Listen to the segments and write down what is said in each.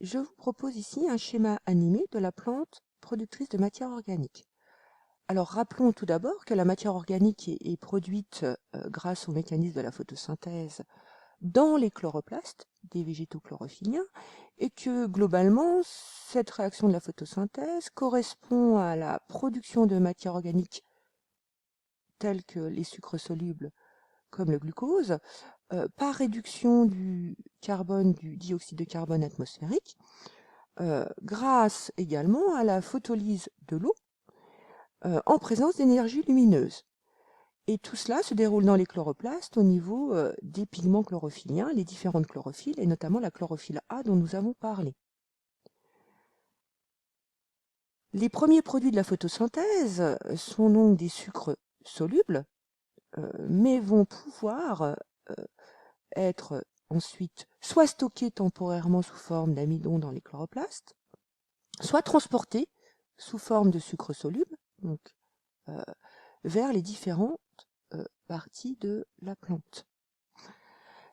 Je vous propose ici un schéma animé de la plante productrice de matière organique. Alors rappelons tout d'abord que la matière organique est produite grâce au mécanisme de la photosynthèse dans les chloroplastes des végétaux chlorophylliens et que globalement cette réaction de la photosynthèse correspond à la production de matière organique telles que les sucres solubles comme le glucose par réduction du carbone, du dioxyde de carbone atmosphérique, grâce également à la photolyse de l'eau en présence d'énergie lumineuse. Et tout cela se déroule dans les chloroplastes au niveau des pigments chlorophylliens, les différentes chlorophylles, et notamment la chlorophylle A dont nous avons parlé. Les premiers produits de la photosynthèse sont donc des sucres solubles, mais vont pouvoir être ensuite soit stockés temporairement sous forme d'amidon dans les chloroplastes, soit transportés sous forme de sucre soluble, donc vers les différentes parties de la plante.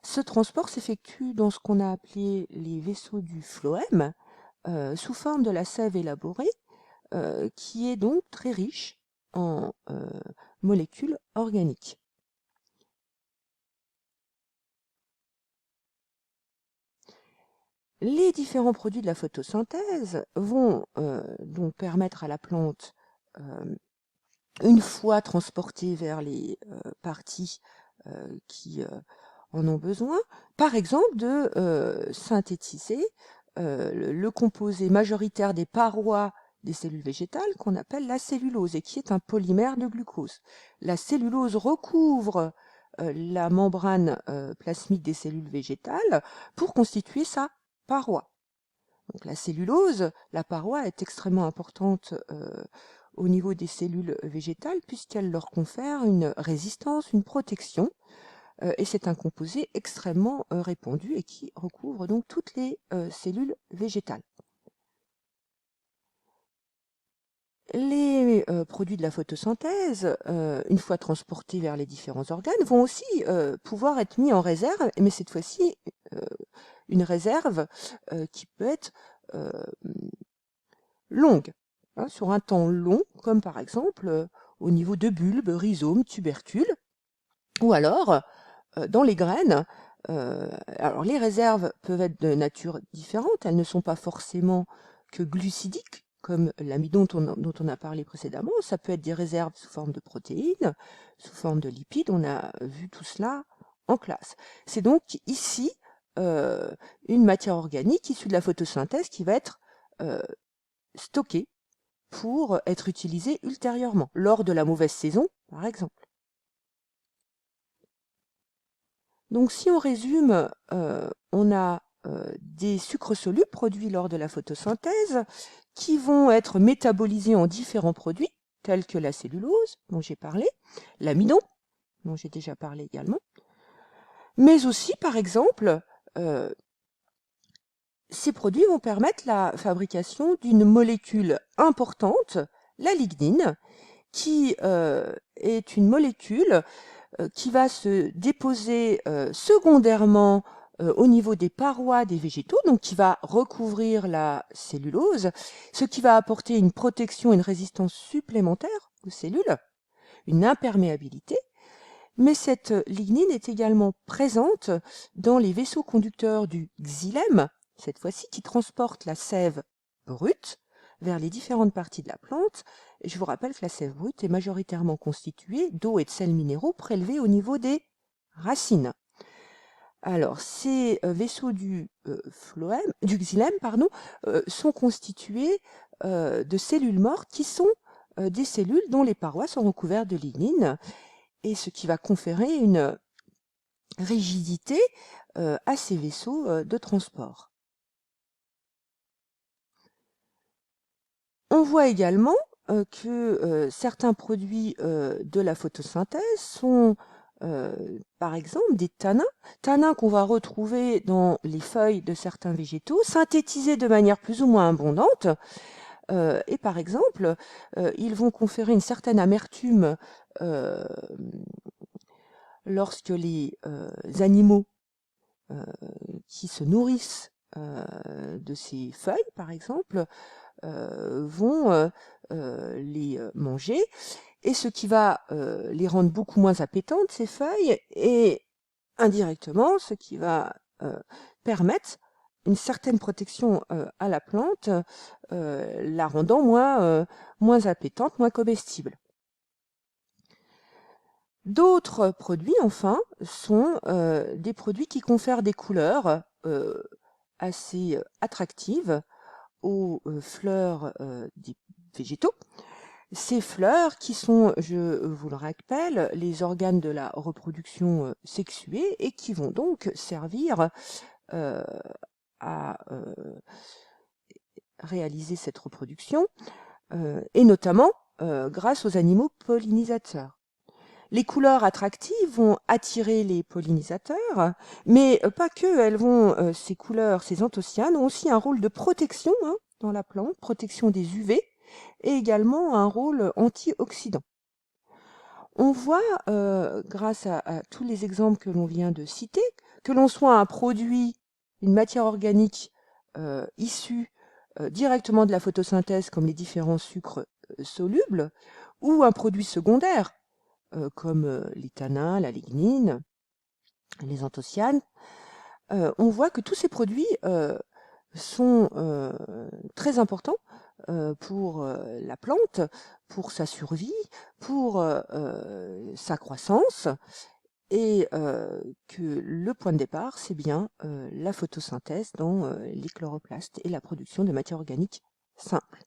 Ce transport s'effectue dans ce qu'on a appelé les vaisseaux du phloème, sous forme de la sève élaborée, qui est donc très riche en molécules organiques. Les différents produits de la photosynthèse vont donc permettre à la plante, une fois transportée vers les parties qui en ont besoin, par exemple de synthétiser le composé majoritaire des parois des cellules végétales qu'on appelle la cellulose et qui est un polymère de glucose. La cellulose recouvre la membrane plasmique des cellules végétales pour constituer sa paroi. Donc la cellulose, la paroi, est extrêmement importante au niveau des cellules végétales puisqu'elle leur confère une résistance, une protection, et c'est un composé extrêmement répandu et qui recouvre donc toutes les cellules végétales. Les produits de la photosynthèse, une fois transportés vers les différents organes, vont aussi pouvoir être mis en réserve, mais cette fois-ci une réserve qui peut être longue, hein, sur un temps long, comme par exemple au niveau de bulbes, rhizomes, tubercules, ou alors dans les graines. Alors les réserves peuvent être de nature différente, elles ne sont pas forcément que glucidiques, comme l'amidon dont on a parlé précédemment, ça peut être des réserves sous forme de protéines, sous forme de lipides, on a vu tout cela en classe. C'est donc ici une matière organique issue de la photosynthèse qui va être stockée pour être utilisée ultérieurement, lors de la mauvaise saison, par exemple. Donc si on résume, on a des sucres solubles produits lors de la photosynthèse qui vont être métabolisés en différents produits, tels que la cellulose, dont j'ai parlé, l'amidon, dont j'ai déjà parlé également, mais aussi, par exemple, ces produits vont permettre la fabrication d'une molécule importante, la lignine, qui est une molécule qui va se déposer secondairement au niveau des parois des végétaux, donc qui va recouvrir la cellulose, ce qui va apporter une protection, une résistance supplémentaire aux cellules, une imperméabilité. Mais cette lignine est également présente dans les vaisseaux conducteurs du xylème, cette fois-ci qui transporte la sève brute vers les différentes parties de la plante. Et je vous rappelle que la sève brute est majoritairement constituée d'eau et de sels minéraux prélevés au niveau des racines. Alors, ces vaisseaux du xylème, sont constitués de cellules mortes qui sont des cellules dont les parois sont recouvertes de lignine, et ce qui va conférer une rigidité à ces vaisseaux de transport. On voit également que certains produits de la photosynthèse sont par exemple des tanins qu'on va retrouver dans les feuilles de certains végétaux, synthétisés de manière plus ou moins abondante, et par exemple, ils vont conférer une certaine amertume lorsque les animaux qui se nourrissent de ces feuilles, par exemple, vont les manger, et ce qui va les rendre beaucoup moins appétantes, ces feuilles, et indirectement, ce qui va permettre une certaine protection à la plante, la rendant moins appétante, moins comestible. D'autres produits, enfin, sont des produits qui confèrent des couleurs assez attractives aux fleurs des végétaux. Ces fleurs qui sont, je vous le rappelle, les organes de la reproduction sexuée, et qui vont donc servir à réaliser cette reproduction, et notamment grâce aux animaux pollinisateurs. Les couleurs attractives vont attirer les pollinisateurs, mais pas que. Ces couleurs, ces anthocyanes, ont aussi un rôle de protection dans la plante, protection des UV, et également un rôle antioxydant. On voit, grâce à tous les exemples que l'on vient de citer, que l'on soit un produit, une matière organique issue directement de la photosynthèse, comme les différents sucres solubles, ou un produit secondaire, comme les tanins, la lignine, les anthocyanes, on voit que tous ces produits sont très importants pour la plante, pour sa survie, pour sa croissance, et que le point de départ, c'est bien la photosynthèse dans les chloroplastes et la production de matière organique simple.